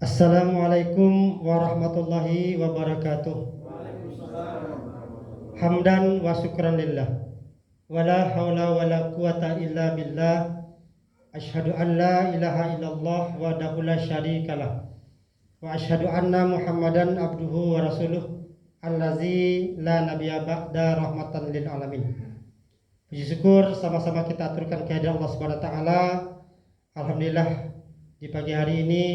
Assalamualaikum warahmatullahi wabarakatuh. Hamdan wa syukran lillah. Wala haula wala quwata illa billah. Asyhadu an la ilaha illallah wahdahu la syarikalah. Wa asyhadu anna Muhammadan abduhu wa rasuluh allazi la nabiyya ba'da rahmatan lil alamin. Puji syukur sama-sama kita aturkan kehadirat Allah Subhanahu wa taala. Alhamdulillah di pagi hari ini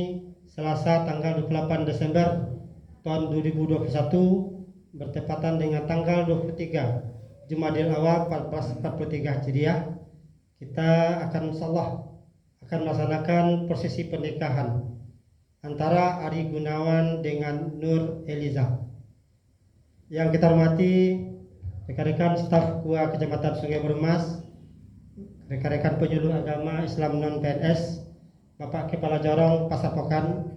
Selasa tanggal 28 Desember tahun 2021 bertepatan dengan tanggal 23 Jumadil Awal 1443 Hijriah. Kita akan insyaallah akan melaksanakan prosesi pernikahan antara Ari Gunawan dengan Nur Eliza. Yang kita hormati rekan-rekan staf KUA Kecamatan Sungai Bermas, rekan-rekan penyuluh agama Islam non PNS, Bapak Kepala Jorong Pasar Pokan,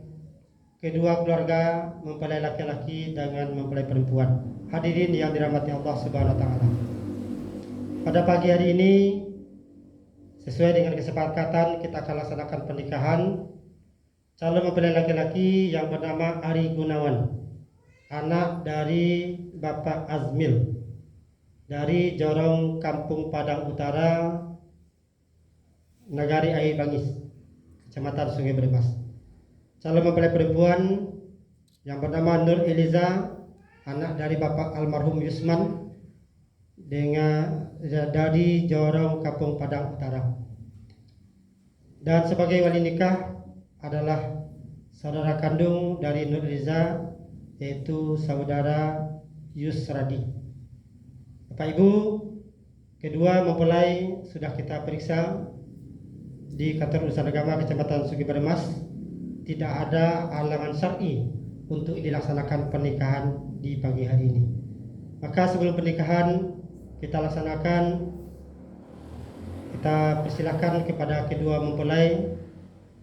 kedua keluarga mempelai laki-laki dengan mempelai perempuan. Hadirin yang dirahmati Allah Subhanahu wa taala. Pada pagi hari ini sesuai dengan kesepakatan kita akan laksanakan pernikahan calon mempelai laki-laki yang bernama Ari Gunawan, anak dari Bapak Azmil dari Jorong Kampung Padang Utara, Nagari Air Bangis, Kecamatan Sungai Bermas. Calon mempelai perempuan yang bernama Nur Eliza, anak dari Bapak almarhum Yusman dari Jorong Kampung Padang Utara. Dan sebagai wali nikah adalah saudara kandung dari Nur Eliza, yaitu saudara Yusradi. Bapak Ibu, kedua mempelai sudah kita periksa di kantor urusan agama Kecamatan Sungai Bermas. Tidak ada halangan syar'i untuk dilaksanakan pernikahan di pagi hari ini. Maka sebelum pernikahan kita laksanakan, kita persilahkan kepada kedua mempelai.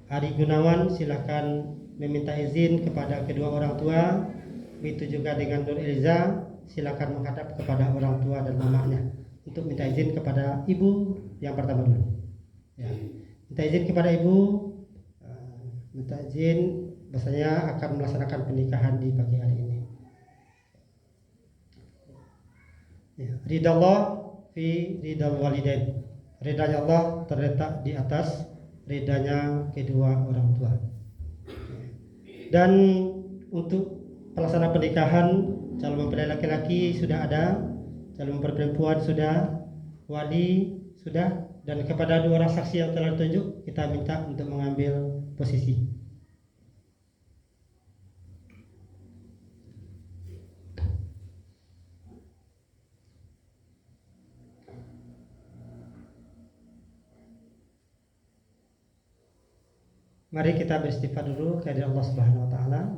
Ari Gunawan silakan meminta izin kepada kedua orang tua. Begitu juga dengan Nur Eliza, silakan menghadap kepada orang tua dan mamanya untuk minta izin kepada ibu yang pertama dulu. Ya. Minta izin kepada ibu, minta izin bahasanya akan melaksanakan pernikahan di pagi hari ini. Ya. Ridha Allah fi ridal walidain. Ridhanya Allah terletak di atas ridhanya kedua orang tua. Dan untuk pelaksanaan pernikahan, calon mempelai laki-laki sudah ada, calon mempelai perempuan sudah, wali sudah, dan kepada dua orang saksi yang telah ditunjuk kita minta untuk mengambil posisi. Mari kita beristighfar dulu kepada Allah Subhanahu wa taala,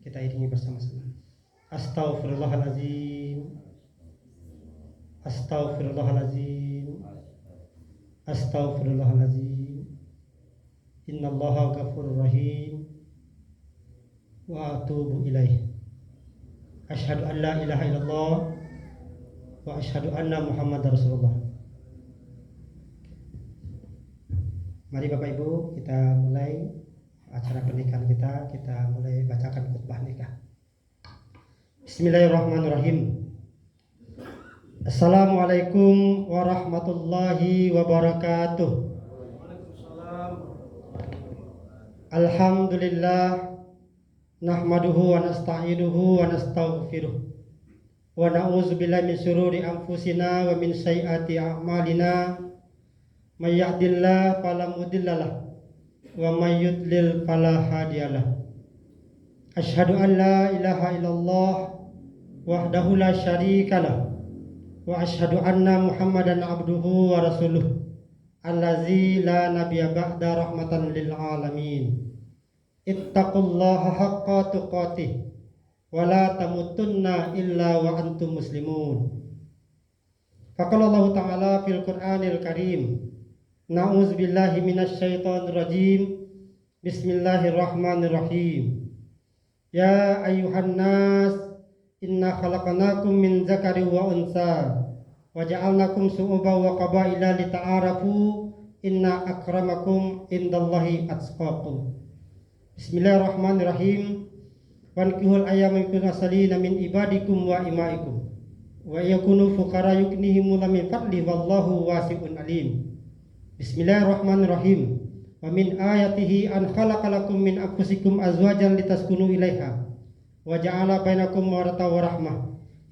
kita iringi bersama-sama. Astaghfirullahalazim. Astaghfirullahalazim. Astaghfirullahalazim. Innallaha ghafurur rahim wa atubu ilaih. Asyhadu an la ilaha illallah wa asyhadu anna Muhammadar Rasulullah. Mari Bapak Ibu, kita mulai acara pernikahan kita. Kita mulai bacakan khutbah nikah. Bismillahirrahmanirrahim. Assalamualaikum warahmatullahi wabarakatuh. Alhamdulillah, nahmaduhu wa nasta'inuhu wa nastaghfiruh wa na'udzu billahi min syururi anfusina wa min sayyiati a'malina. May yahdihillahu fala mudhillalah wa may yudlil fala hadiyalah. Asyhadu an la ilaha illallah wahdahu la syarikalah wa asyhadu anna Muhammadan abduhu wa rasuluh allazi la nabiyya ba'da rahmatan lil alamin. Ittaqullaha haqqa tuqatih wa la tamutunna illa wa antum muslimun. Faqala Allah Ta'ala fil Qur'anil Karim, na'udzu billahi minasy syaithanir rajim. Bismillahirrahmanirrahim. Ya ayyuhan nas, inna khalaqnakum min dzakari wa unsa wa ja'alnakum syu'uban wa qabaila lita'arafu inna akramakum indallahi atqakum. Bismillahirrahmanirrahim. Wankihul ayyaman minkum asalina min ibadikum wa imaikum wa yakunu fuqara yughnihimullahu min fadli wallahu wasi'un alim. Bismillahirrahmanirrahim. Wa min ayatihi an khalaqalakum min anfusikum azwajan litaskunu ilaiha wa ja'ala bainakum mawaddatan wa rahmah.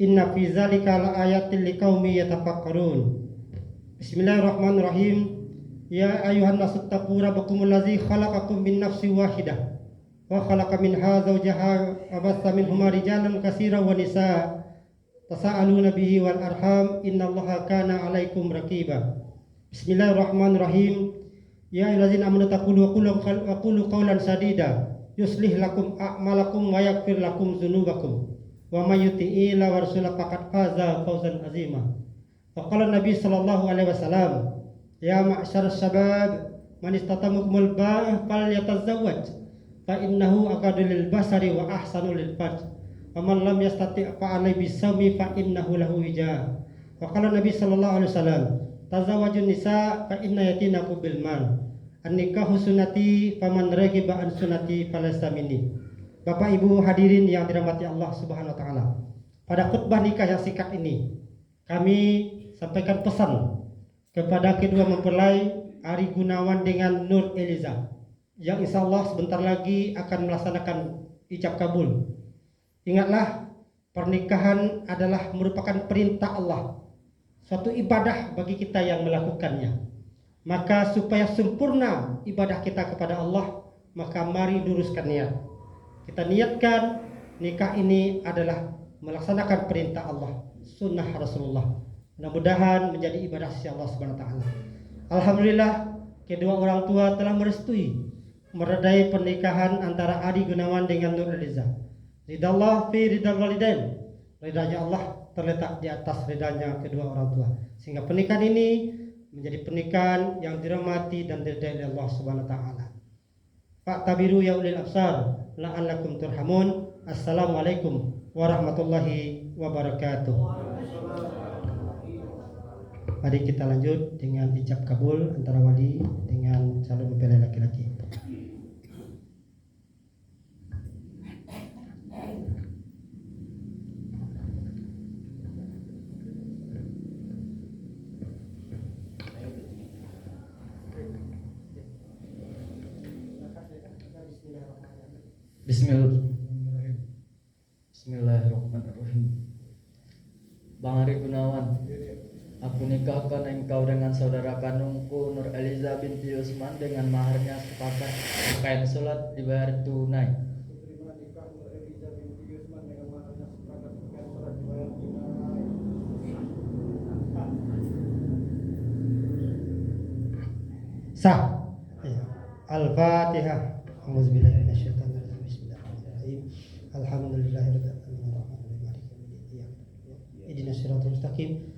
Inna fi dzalika laayatil liqaumin yatafakkarun. Bismillahirrahmanirrahim. Ya ayuhan nasu taqu rabbakumul ladzi khalaqakum min nafsin wahidah wa khalaqa minha zawjaha wa bassa minhuma rijalan katsiran wa nisaa tasaaluna bihi wal arham innallaha kana 'alaikum raqiba. Bismillahirrahmanirrahim. Ya ayyuhallazina amanu taqullaha wa qulu qawlan sadida yuslih lakum a'malakum wa yaghfir lakum dzunubakum wa may yuti'i illa wa rasulahu faqad faza fawzan 'azima. Wa qala Nabi sallallahu alaihi wasallam, ya ma'syar syabab man istatamukumul ba'ah falyatazawwaj fa innahu aqadu lil basari wa ahsanu lil farj wa man lam yastati' fa alayhi bisawmi fa innahu lahu wija. Wa qala Nabi sallallahu alaihi wasallam, tazawwajun nisa fa inna yatinaku bil mal an-nikahu sunnati faman raghiba an sunnati falaysa minni. Bapak Ibu hadirin yang dirahmati Allah Subhanahu wa taala. Pada khutbah nikah yang singkat ini kami sampaikan pesan kepada kedua mempelai Ari Gunawan dengan Nur Eliza yang insya Allah sebentar lagi akan melaksanakan ijab kabul. Ingatlah, pernikahan adalah merupakan perintah Allah, suatu ibadah bagi kita yang melakukannya. Maka supaya sempurna ibadah kita kepada Allah, maka mari luruskan niat. Kita niatkan nikah ini adalah melaksanakan perintah Allah, sunnah Rasulullah. Mudah-mudahan menjadi ibadah sisi Allah Subhanahu wa taala. Alhamdulillah, kedua orang tua telah merestui meredai pernikahan antara Ari Gunawan dengan Nur Eliza. Ridallah fi ridal walidain. Ridanya Allah terletak di atas ridanya kedua orang tua. Sehingga pernikahan ini menjadi pernikahan yang dirahmati dan diridai oleh Allah Subhanahu wa taala. Fa'tabiru ya ulil absar la'allakum turhamun. Assalamualaikum warahmatullahi wabarakatuh. Mari kita lanjut dengan ijab kabul antara wali dengan calon mempelai laki-laki. Bismillahirrahmanirrahim. Bang Ari Gunawan, aku nikahkan engkau dengan saudara kandungku Nur Eliza binti Usman dengan maharnya sepakat pakaian sholat dibayar tunai. Sah. Al-Fatihah. Auzubillahi minasyaitonir rajim. Bismillahirrahmanirrahim. Alhamdulillahirabbil alamin. Ihdinas siratal mustaqim.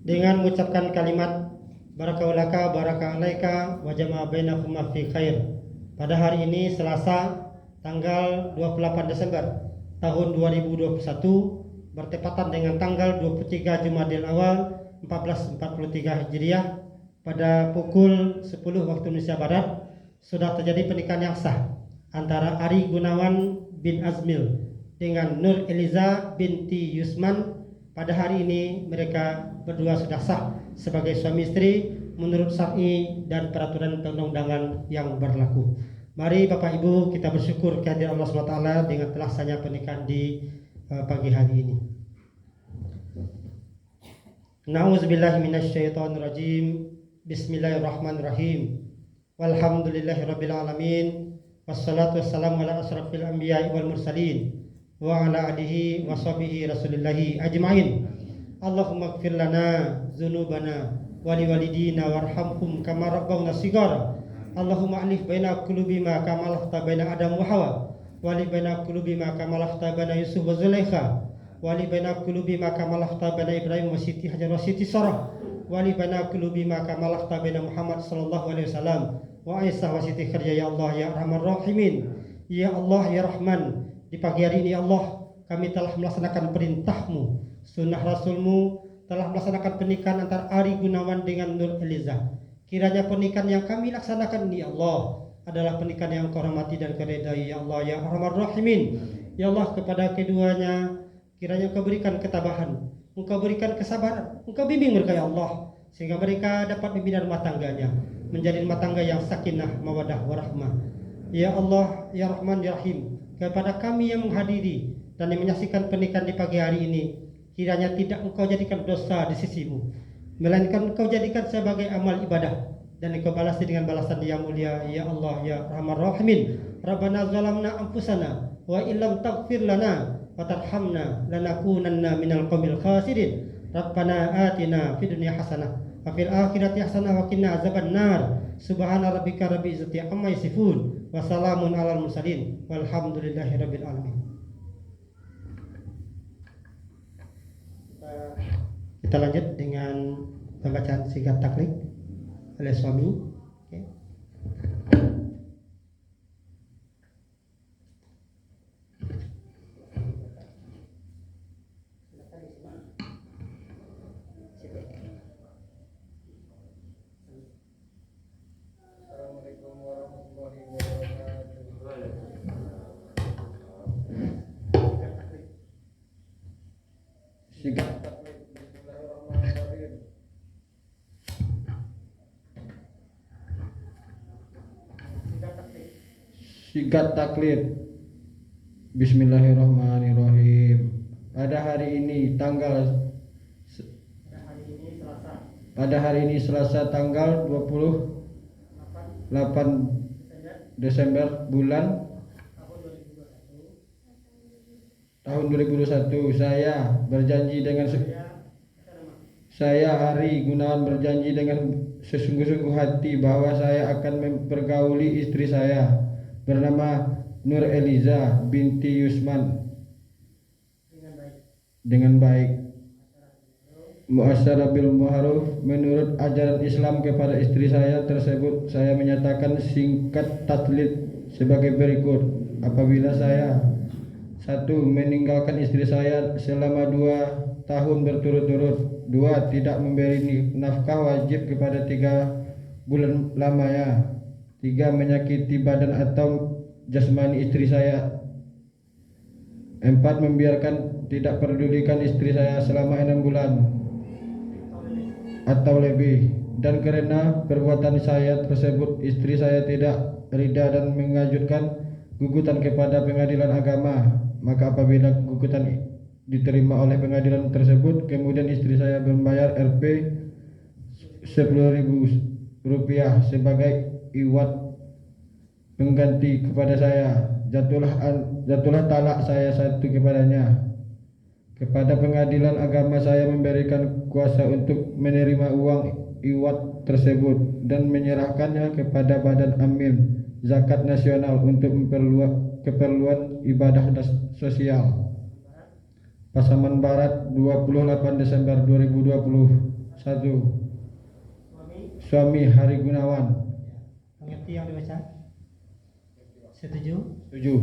Dengan mengucapkan kalimat barakalaka barakalaika wa jama'a bainakuma fi khair pada hari ini Selasa tanggal 28 Desember tahun 2021 bertepatan dengan tanggal 23 Jumadil Awal 1443 Hijriah pada pukul 10 waktu Indonesia Barat sudah terjadi pernikahan yang sah antara Ari Gunawan bin Azmil dengan Nur Eliza binti Yusman. Pada hari ini mereka berdua sudah sah sebagai suami istri menurut syar'i dan peraturan perundang-undangan yang berlaku. Mari Bapak Ibu kita bersyukur kehadiran Allah SWT dengan terlaksananya pernikahan di pagi hari ini. Na'udzubillahi minasyaitonirrajim. Bismillahirrahmanirrahim. Walhamdulillahirabbil alamin. Wassalatu wassalamu ala asrafil anbiya'i wal mursalin wa ala alihi wa sahbihi rasulillahi ajma'in. Allahumma ighfir lana dzunubana wa liwalidina warhamhum kama rabbawna shighara. Allahumma alif baina qulubina kama alafta baina Adam wa Hawa wa li baina qulubina kama alafta baina Yusuf wa Zulaikha wa li baina qulubina kama alafta baina Ibrahim wa Siti Hajar wa Siti Sarah wa li baina qulubina kama alafta baina Muhammad sallallahu alaihi wasallam wa Aisyah wa Siti Khadijah. Ya Allah ya Arhamar Rahimin, ya Allah ya Rahman, di pagi hari ini ya Allah kami telah melaksanakan perintah-Mu, sunnah Rasul-Mu, telah melaksanakan pernikahan antara Ari Gunawan dengan Nur Eliza. Kiranya pernikahan yang kami laksanakan ini, ya Allah, adalah pernikahan yang Kau hormati dan Kau ridai, ya Allah ya Arhamar Rahimin. Ya Allah, kepada keduanya kiranya Kau berikan ketabahan, Engkau berikan kesabaran, Engkau bimbing mereka, ya Allah, sehingga mereka dapat membina rumah tangganya menjadi rumah tangga yang sakinah, mawadah, warahmah. Ya Allah ya Rahman ya Rahim, kepada kami yang menghadiri dan yang menyaksikan pernikahan di pagi hari ini, kiranya tidak Engkau jadikan dosa di sisimu, melainkan Engkau jadikan sebagai amal ibadah dan Engkau balasi dengan balasan yang mulia, ya Allah ya Rahman Rahimin. Rabbana zalamna anfusana wa illam taghfir lana wa tarhamna lanakunanna minal qaumil khasirin. Rabbana atina fid dunya hasanah wa fil akhirati hasanah wa qina azabannar. Subhana rabbika rabbil izzati amma yasifun wa salamun alal mursalin walhamdulillahi rabbil alamin. Kita lanjut dengan pembacaan singkat taklid oleh suami. Okay. Assalamualaikum warahmatullahi wabarakatuh. Singkat taklid. Bismillahirrahmanirrahim. Singkat taklid. Bismillahirrahmanirrahim. Pada hari ini Selasa tanggal 28 Desember bulan tahun 2021, saya Ari Gunawan berjanji dengan sesungguh-sungguh hati bahwa saya akan mempergauli istri saya bernama Nur Eliza binti Yusman dengan baik. Muasyarah bil ma'ruf, menurut ajaran Islam kepada istri saya tersebut, saya menyatakan singkat taklid sebagai berikut. Apabila saya 1. Meninggalkan istri saya selama 2 tahun berturut-turut. 2. Tidak memberi nafkah wajib kepada 3 bulan lamanya. 3. Menyakiti badan atau jasmani istri saya. 4. Membiarkan tidak pedulikan istri saya selama 6 bulan atau lebih. Dan karena perbuatan saya tersebut, istri saya tidak rida dan mengajukan gugatan kepada pengadilan agama. Maka apabila gugatan diterima oleh pengadilan tersebut, kemudian istri saya membayar Rp 10.000 sebagai iwat pengganti kepada saya, jatuhlah talak saya 1 kepadanya. Kepada pengadilan agama saya memberikan kuasa untuk menerima uang iwat tersebut dan menyerahkannya kepada Badan Amil Zakat Nasional untuk keperluan ibadah sosial. Pasaman Barat 28 Desember 2021. Suami Hari Gunawan. Mengerti yang dibaca? Setuju? Setuju.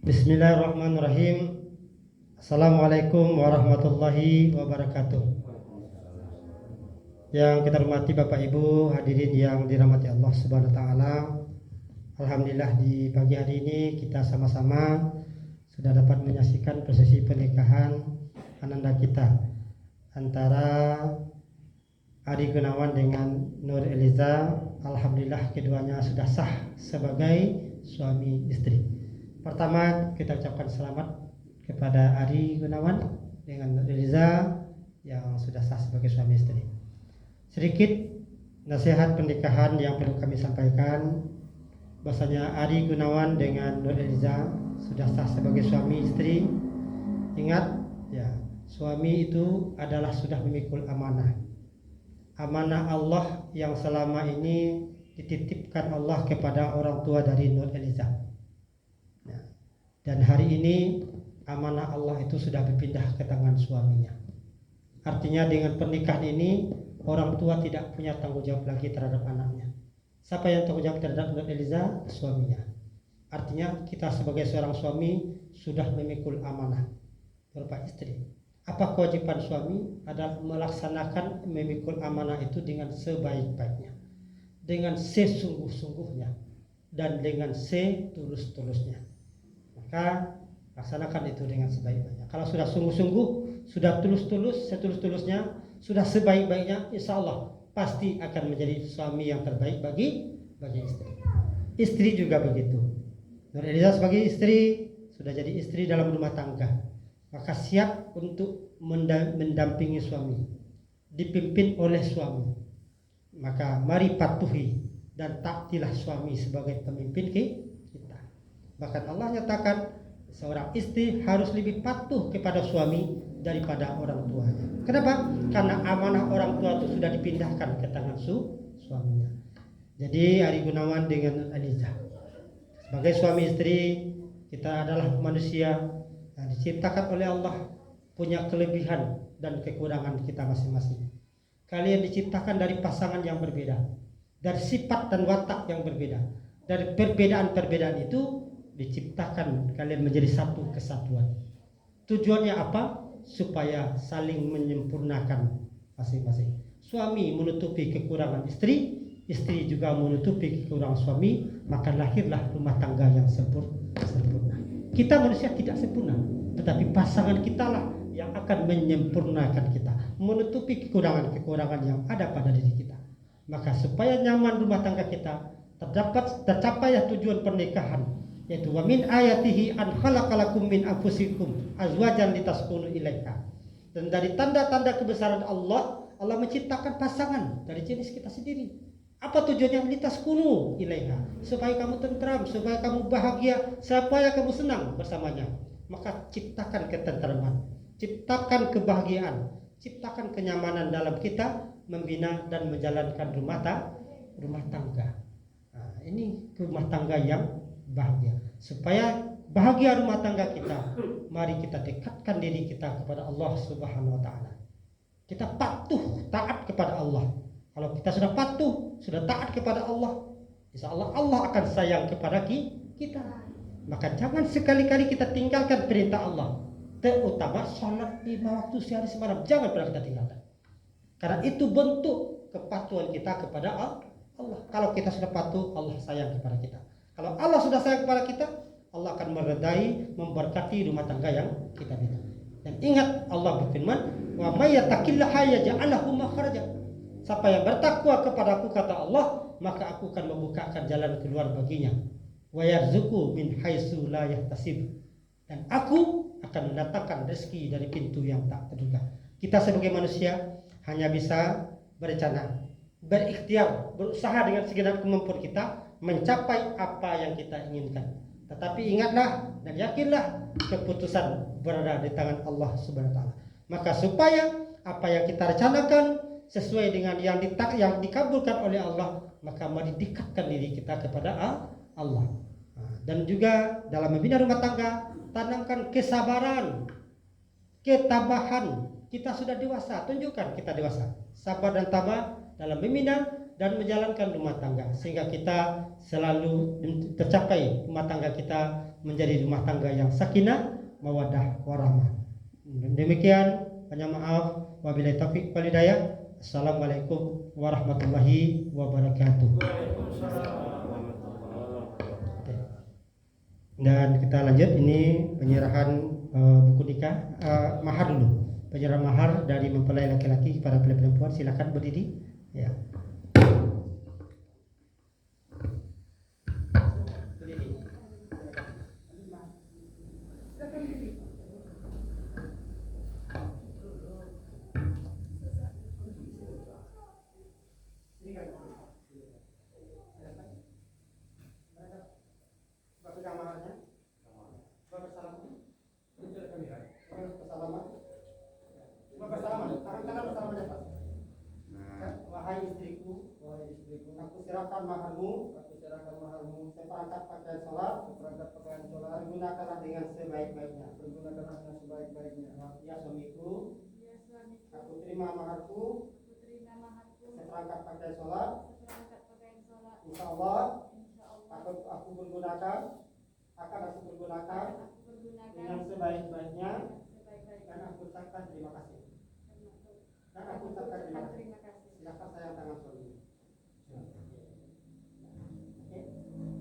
Bismillahirrahmanirrahim. Assalamualaikum warahmatullahi wabarakatuh. Yang kita hormati Bapak Ibu hadirin yang dirahmati Allah Subhanahu wa taala. Alhamdulillah di pagi hari ini kita sama-sama sudah dapat menyaksikan prosesi pernikahan ananda kita antara Ari Gunawan dengan Nur Eliza. Alhamdulillah keduanya sudah sah sebagai suami istri. Pertama kita ucapkan selamat kepada Ari Gunawan dengan Nur Eliza yang sudah sah sebagai suami istri. Sedikit nasihat pernikahan yang perlu kami sampaikan, bahasanya Ari Gunawan dengan Nur Eliza sudah sah sebagai suami istri. Ingat ya, suami itu adalah sudah memikul amanah. Amanah Allah yang selama ini dititipkan Allah kepada orang tua dari Nur Eliza. Ya. Dan hari ini amanah Allah itu sudah berpindah ke tangan suaminya. Artinya dengan pernikahan ini orang tua tidak punya tanggung jawab lagi terhadap anaknya. Siapa yang tanggung jawab terhadap Nur Eliza? Suaminya. Artinya kita sebagai seorang suami sudah memikul amanah berupa istri. Apa kewajiban suami? Adalah melaksanakan memikul amanah itu dengan sebaik-baiknya, dengan sesungguh-sungguhnya, dan dengan setulus-tulusnya. Maka laksanakan itu dengan sebaik-baiknya. Kalau sudah sungguh-sungguh, sudah tulus-tulus, setulus-tulusnya, sudah sebaik-baiknya, insya Allah pasti akan menjadi suami yang terbaik bagi istri. Istri juga begitu. Nur Eliza sebagai istri sudah jadi istri dalam rumah tangga, maka siap untuk mendampingi suami, dipimpin oleh suami. Maka mari patuhi dan taatilah suami sebagai pemimpin kita. Bahkan Allah nyatakan seorang istri harus lebih patuh kepada suami daripada orang tuanya. Kenapa? Karena amanah orang tua itu sudah dipindahkan ke tangan suaminya. Jadi Ari Gunawan dengan Nur Eliza sebagai suami istri, kita adalah manusia yang diciptakan oleh Allah, punya kelebihan dan kekurangan kita masing-masing. Kalian diciptakan dari pasangan yang berbeda, dari sifat dan watak yang berbeda. Dari perbedaan-perbedaan itu diciptakan kalian menjadi satu kesatuan. Tujuannya apa? Supaya saling menyempurnakan masing-masing. Suami menutupi kekurangan istri, istri juga menutupi kekurangan suami, maka lahirlah rumah tangga yang sempurna. Kita manusia tidak sempurna, tetapi pasangan kita lah yang akan menyempurnakan kita, menutupi kekurangan-kekurangan yang ada pada diri kita. Maka supaya nyaman rumah tangga kita, tercapai tujuan pernikahan, yaitu wa min ayatihi an khalaqalakum min anfusikum azwajan litaskunu ilaiha. Dan dari tanda-tanda kebesaran Allah, Allah menciptakan pasangan dari jenis kita sendiri. Apa tujuannya? Litaskunu ilaiha, supaya kamu tentram, supaya kamu bahagia, supaya kamu senang bersamanya. Maka ciptakan ketentraman, ciptakan kebahagiaan, ciptakan kenyamanan dalam kita membina dan menjalankan rumah tangga. Nah, ini rumah tangga yang bahagia. Supaya bahagia rumah tangga kita, mari kita dekatkan diri kita kepada Allah Subhanahu wa taala. Kita patuh taat kepada Allah. Kalau kita sudah patuh, sudah taat kepada Allah, insya Allah Allah akan sayang kepada kita. Maka jangan sekali-kali kita tinggalkan perintah Allah, terutama sholat 5 waktu sehari semalam. Jangan pernah kita tinggalkan, karena itu bentuk kepatuhan kita kepada Allah. Kalau kita sudah patuh, Allah sayang kepada kita. Kalau Allah sudah sayang kepada kita, Allah akan meredai, memberkati rumah tangga yang kita bina. Dan ingat, Allah berfirman, wa may yattaqillaha yaj'al lahu makhraja. Siapa yang bertakwa kepadaku, kata Allah, maka aku akan membukakan jalan keluar baginya. Wa yarzuqu min haitsu la yahtasib. Dan aku akan mendatangkan rezeki dari pintu yang tak terduga. Kita sebagai manusia hanya bisa berencana, berikhtiar, berusaha dengan segenap kemampuan kita mencapai apa yang kita inginkan. Tetapi ingatlah dan yakinlah keputusan berada di tangan Allah Subhanahu wa taala. Maka supaya apa yang kita rencanakan sesuai dengan yang dikabulkan oleh Allah, maka mari dekatkan diri kita kepada Allah. Dan juga dalam membina rumah tangga, tanamkan kesabaran, ketabahan. Kita sudah dewasa, tunjukkan kita dewasa, sabar dan tabah dalam membina dan menjalankan rumah tangga, sehingga kita selalu tercapai rumah tangga kita menjadi rumah tangga yang sakinah, mawaddah, warahmah. Demikian, banyak maaf. Wabillahi taufiq wal hidayah. Assalamualaikum warahmatullahi wabarakatuh. Dan kita lanjut, ini penyerahan buku nikah, mahar dulu. Penyerahan mahar dari mempelai laki-laki kepada mempelai perempuan. Silakan berdiri. Ya. Wahai istriku, aku serahkan maharmu, seperangkat pakaian sholat, pergunakanlah dengan sebaik-baiknya. Ya suamiku, aku terima maharku, seperangkat pakaian sholat. Insya Allah, aku pergunakan dengan sebaik-baiknya, dan aku ucapkan terima kasih. Silakan sayang tangan suami. Oke,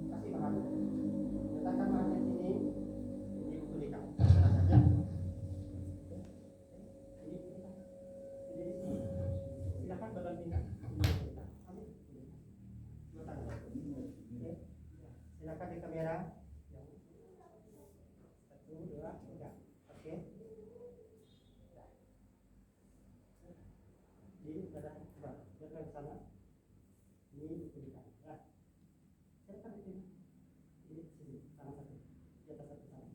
kasih mahar. Letakkan maharnya sini. Ini buku nikah. Silakan ya. Ini di sini. Silakan badan nikah. Amin. Dua tangan. Oke. Silakan di kamera. 1, 2, 3. Oke. Ini badan ke sana. Ini buku nikah. Ya. Silakan di sini. Ini sini, tangan satu. Di atas satu tangan.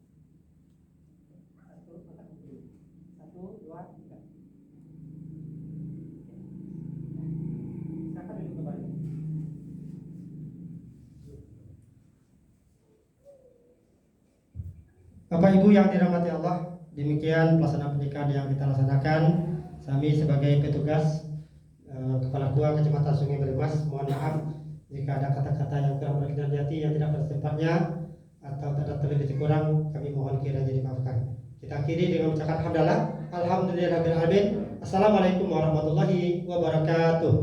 1, mata kumpul. 1, 2, 3. Silakan duduk kembali. Bapak Ibu yang dirahmati Allah, demikian pelaksanaan pernikahan yang kita laksanakan. Kami sebagai petugas Kepala KUA Kecamatan Sungai Berimas, mohon maaf jika ada kata-kata yang kurang berkenan di hati, yang tidak pada tempatnya atau terdapat kurang, kami mohon kiranya dimaafkan. Kita akhiri dengan ucapan hamdalah. Alhamdulillahirabbil alamin. Assalamualaikum warahmatullahi wabarakatuh.